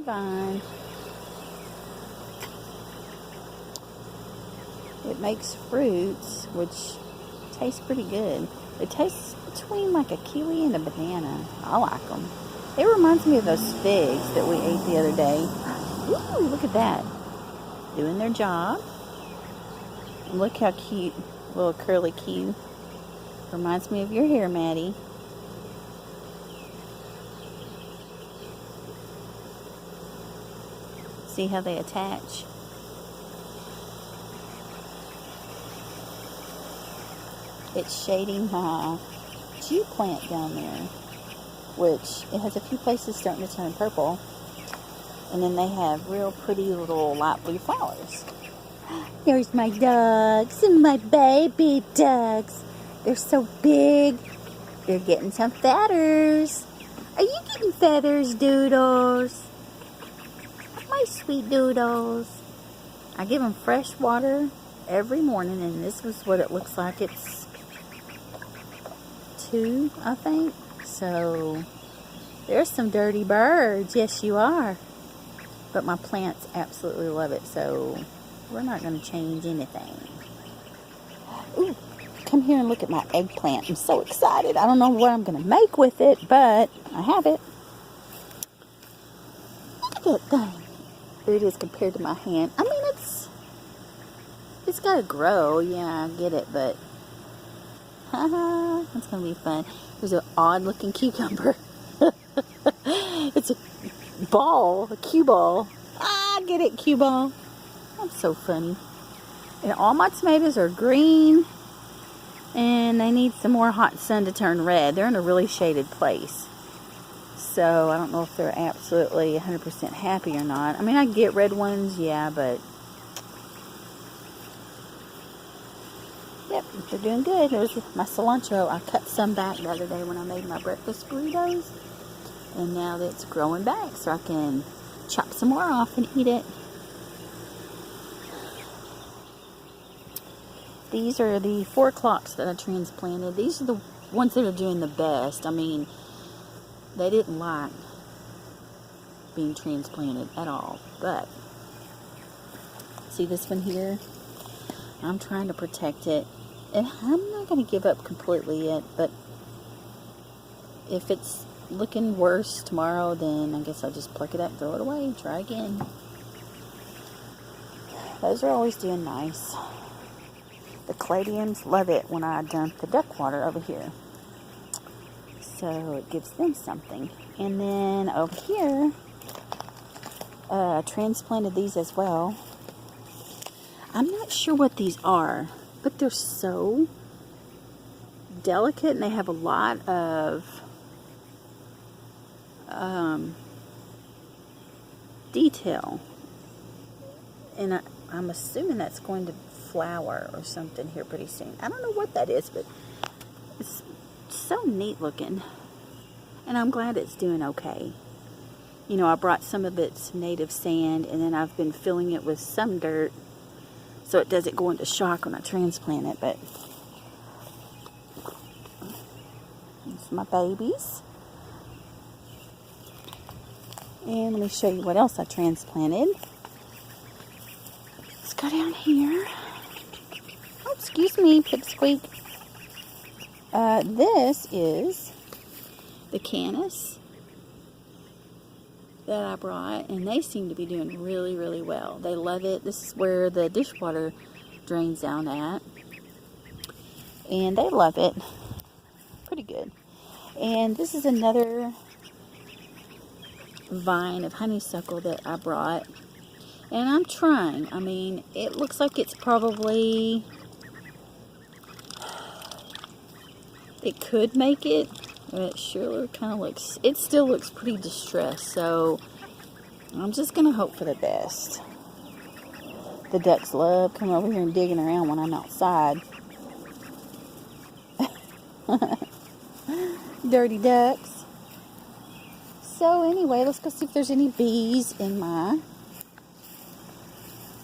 vine. It makes fruits, which taste pretty good. It tastes between like a kiwi and a banana. I like them. It reminds me of those figs that we ate the other day. Ooh, look at that. Doing their job. Look how cute. Little curly Q. Reminds me of your hair, Maddie. See how they attach? It's shading my Jew plant down there, which it has a few places starting to turn purple, and then they have real pretty little light blue flowers. There's my dogs and my baby dogs. They're so big. They're getting some feathers. Are you getting feathers, Doodles? My sweet Doodles. I give them fresh water every morning, and this was what it looks like. It's 2, I think. So there's some dirty birds. Yes, you are. But my plants absolutely love it, so we're not going to change anything. Ooh, come here and look at my eggplant. I'm so excited. I don't know what I'm going to make with it, but I have it. Look at that thing. It is compared to my hand. I mean, it's got to grow. Yeah, I get it, but haha, it's going to be fun. There's an odd looking cucumber. It's a ball, a cue ball. Ah, get it, cue ball. I'm so funny. And all my tomatoes are green, and they need some more hot sun to turn red. They're in a really shaded place. So I don't know if they're absolutely 100% happy or not. I mean, I get red ones, yeah, but yep, they're doing good. There's my cilantro. I cut some back the other day when I made my breakfast burritos, and now that it's growing back, so I can chop some more off and eat it. These are the 4 o'clocks that I transplanted. These are the ones that are doing the best. I mean, they didn't like being transplanted at all. But, see this one here? I'm trying to protect it. And I'm not going to give up completely yet. But if it's looking worse tomorrow, then I guess I'll just pluck it up, throw it away, and try again. Those are always doing nice. The caladiums love it when I dump the duck water over here. So it gives them something. And then over here, I transplanted these as well. I'm not sure what these are, but they're so delicate, and they have a lot of detail. And I'm assuming that's going to flower or something here pretty soon. I don't know what that is, but it's so neat looking, and I'm glad it's doing okay. You know, I brought some of its native sand, and then I've been filling it with some dirt so it doesn't go into shock when I transplant it. But these are my babies, and let me show you what else I transplanted. Let's go down here. Oh, excuse me, pipsqueak. This is the canis that I brought, and they seem to be doing really, really well. They love it. This is where the dishwater drains down at, and they love it. Pretty good. And this is another vine of honeysuckle that I brought, and I'm trying. I mean, it looks like it's probably, it could make it, but it sure kind of looks, it still looks pretty distressed, so I'm just going to hope for the best. The ducks love coming over here and digging around when I'm outside. Dirty ducks. So anyway, let's go see if there's any bees in my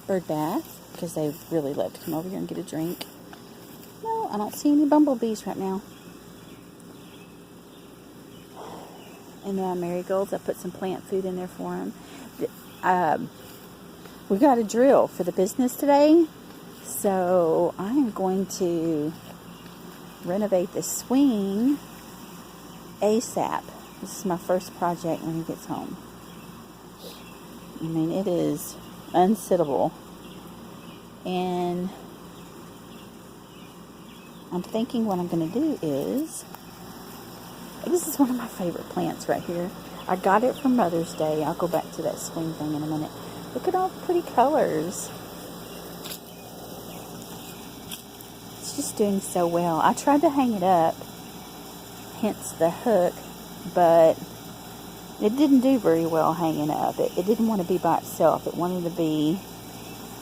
bird bath, because they really love to come over here and get a drink. No, I don't see any bumblebees right now. And then marigolds, I put some plant food in there for them. We got a drill for the business today, so I am going to renovate the swing ASAP. This is my first project when he gets home. I mean, it is unsittable. And I'm thinking what I'm going to do is, this is one of my favorite plants right here. I got it for Mother's Day. I'll go back to that swing thing in a minute. Look at all the pretty colors. It's just doing so well. I tried to hang it up, hence the hook, but it didn't do very well hanging up. It didn't want to be by itself. It wanted to be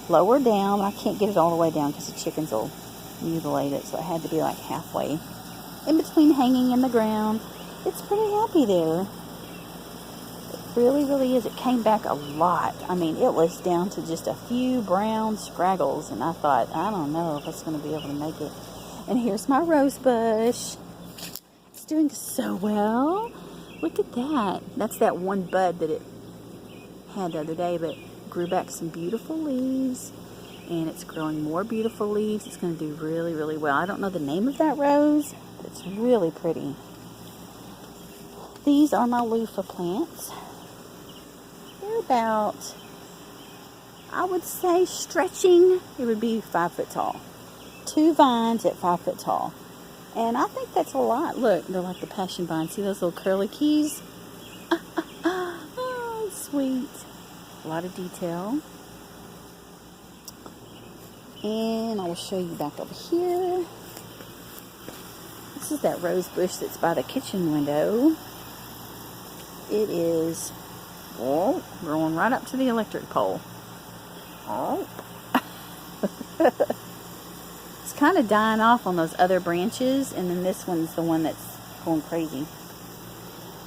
lower down. I can't get it all the way down because the chickens will mutilate it, so it had to be like halfway in between hanging in the ground. It's pretty happy there. It really, really is. It came back a lot. I mean, it was down to just a few brown scraggles, and I thought, I don't know if it's going to be able to make it. And here's my rose bush. It's doing so well. Look at that. That's that one bud that it had the other day, but grew back some beautiful leaves, and it's growing more beautiful leaves. It's going to do really, really well. I don't know the name of that rose, but it's really pretty. These are my loofah plants. They're about, I would say, stretching, it would be 5 foot tall. 2 vines at 5 foot tall. And I think that's a lot. Look, they're like the passion vines. See those little curly keys? Oh, sweet. A lot of detail. And I will show you back over here. This is that rose bush that's by the kitchen window. It is growing right up to the electric pole. It's kind of dying off on those other branches, and then this one's the one that's going crazy.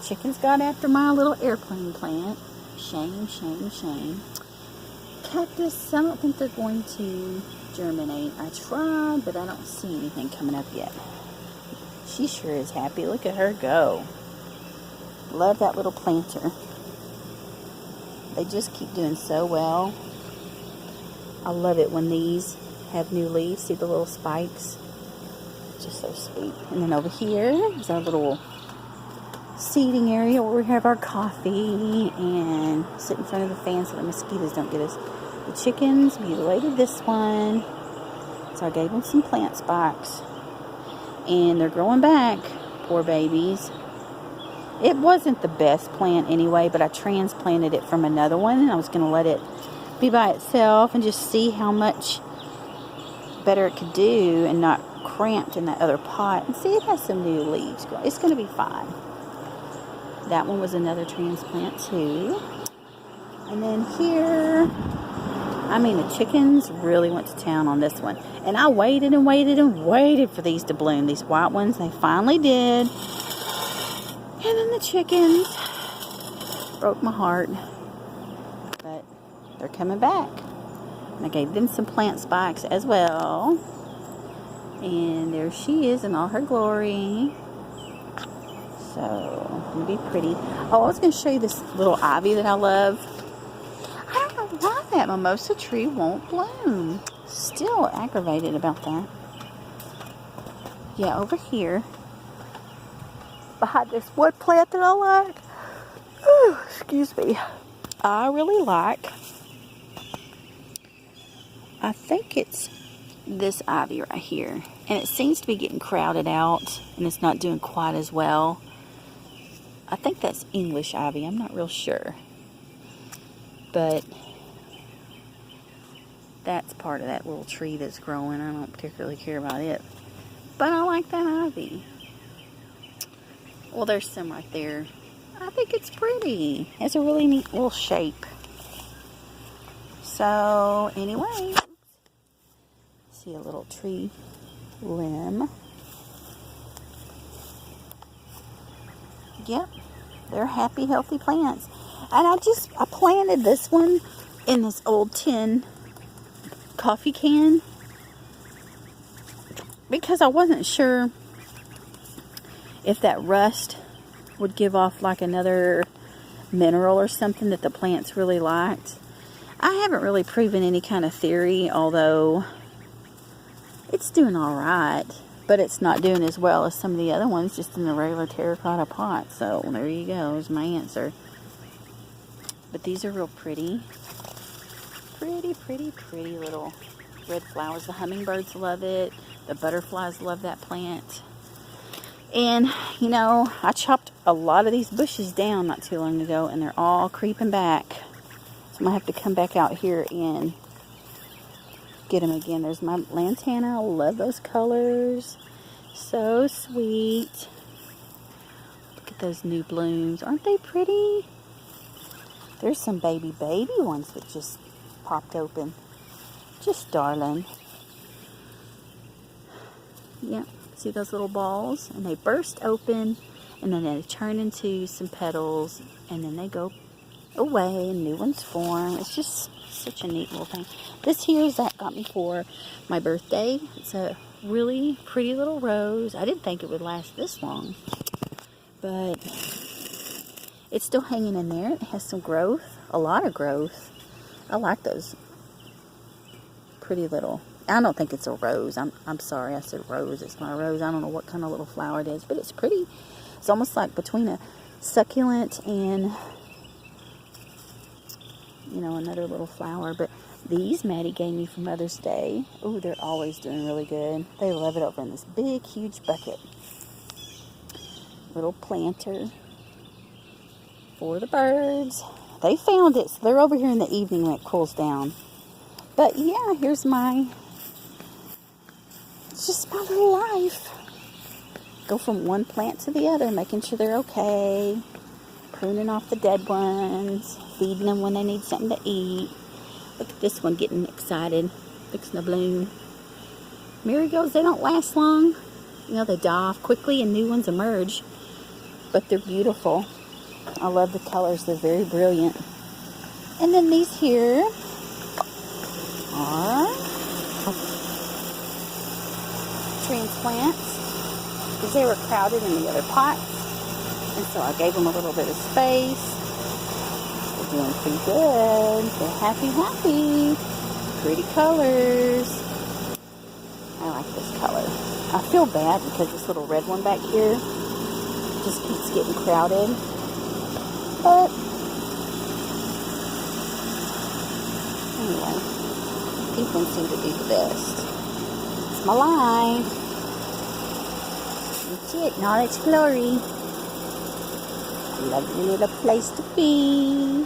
Chickens got after my little airplane plant. Shame, shame, shame. Cactus, I don't think they're going to germinate. I tried, but I don't see anything coming up yet. She sure is happy. Look at her go. Love that little planter. They just keep doing so well. I love it when these have new leaves. See the little spikes? Just so sweet. And then over here is our little seating area where we have our coffee and sit in front of the fan so the mosquitoes don't get us. The chickens mutilated this one, so I gave them some plant spikes, and they're growing back, poor babies. It wasn't the best plant anyway, but I transplanted it from another one, and I was going to let it be by itself and just see how much better it could do and not cramped in that other pot. And see, it has some new leaves. It's going to be fine. That one was another transplant too. And then here, I mean, the chickens really went to town on this one. And I waited and waited and waited for these to bloom. These white ones, they finally did. And then the chickens broke my heart. But they're coming back. And I gave them some plant spikes as well. And there she is in all her glory. So, it's going to be pretty. Oh, I was going to show you this little ivy that I love. I don't know why that mimosa tree won't bloom. Still aggravated about that. Yeah, over here, behind this wood plant that I like. Ooh, excuse me. I really like, I think it's this ivy right here. And it seems to be getting crowded out, and it's not doing quite as well. I think that's English ivy. I'm not real sure. But that's part of that little tree that's growing. I don't particularly care about it. But I like that ivy. Well, there's some right there. I think it's pretty. It's a really neat little shape. So, anyway. See a little tree limb. Yep. They're happy, healthy plants. And I planted this one in this old tin coffee can because I wasn't sure if that rust would give off like another mineral or something that the plants really liked. I haven't really proven any kind of theory, although it's doing alright, but it's not doing as well as some of the other ones just in the regular terracotta pot. So there you go, is my answer. But these are real pretty. Pretty, pretty, pretty little red flowers. The hummingbirds love it. The butterflies love that plant. And, you know, I chopped a lot of these bushes down not too long ago, and they're all creeping back. So I'm going to have to come back out here and get them again. There's my lantana. I love those colors. So sweet. Look at those new blooms. Aren't they pretty? There's some baby ones that just popped open. Just darling. Yeah. See those little balls? And they burst open, and then they turn into some petals, and then they go away and new ones form. It's just such a neat little thing. This here, Zach got me for my birthday. It's a really pretty little rose. I didn't think it would last this long, but it's still hanging in there. It has some growth, a lot of growth. I like those pretty little. I don't think it's a rose. I'm sorry, I said rose. It's not a rose. I don't know what kind of little flower it is, but it's pretty. It's almost like between a succulent and, you know, another little flower. But these Maddie gave me for Mother's Day. Oh, they're always doing really good. They love it over in this big, huge bucket. Little planter for the birds. They found it, so they're over here in the evening when it cools down. But yeah, here's my, it's just my little life. Go from one plant to the other, making sure they're okay. Pruning off the dead ones. Feeding them when they need something to eat. Look at this one getting excited. Fixing to bloom. Marigolds, they don't last long. You know, they die off quickly and new ones emerge. But they're beautiful. I love the colors. They're very brilliant. And then these here are transplants, because they were crowded in the other pots, and so I gave them a little bit of space. They're doing pretty good. They're happy. Pretty colors. I like this color. I feel bad because this little red one back here just keeps getting crowded, but anyway, pink ones seem to do the best. It's my life. It's it, in all its glory. Lovely little place to be.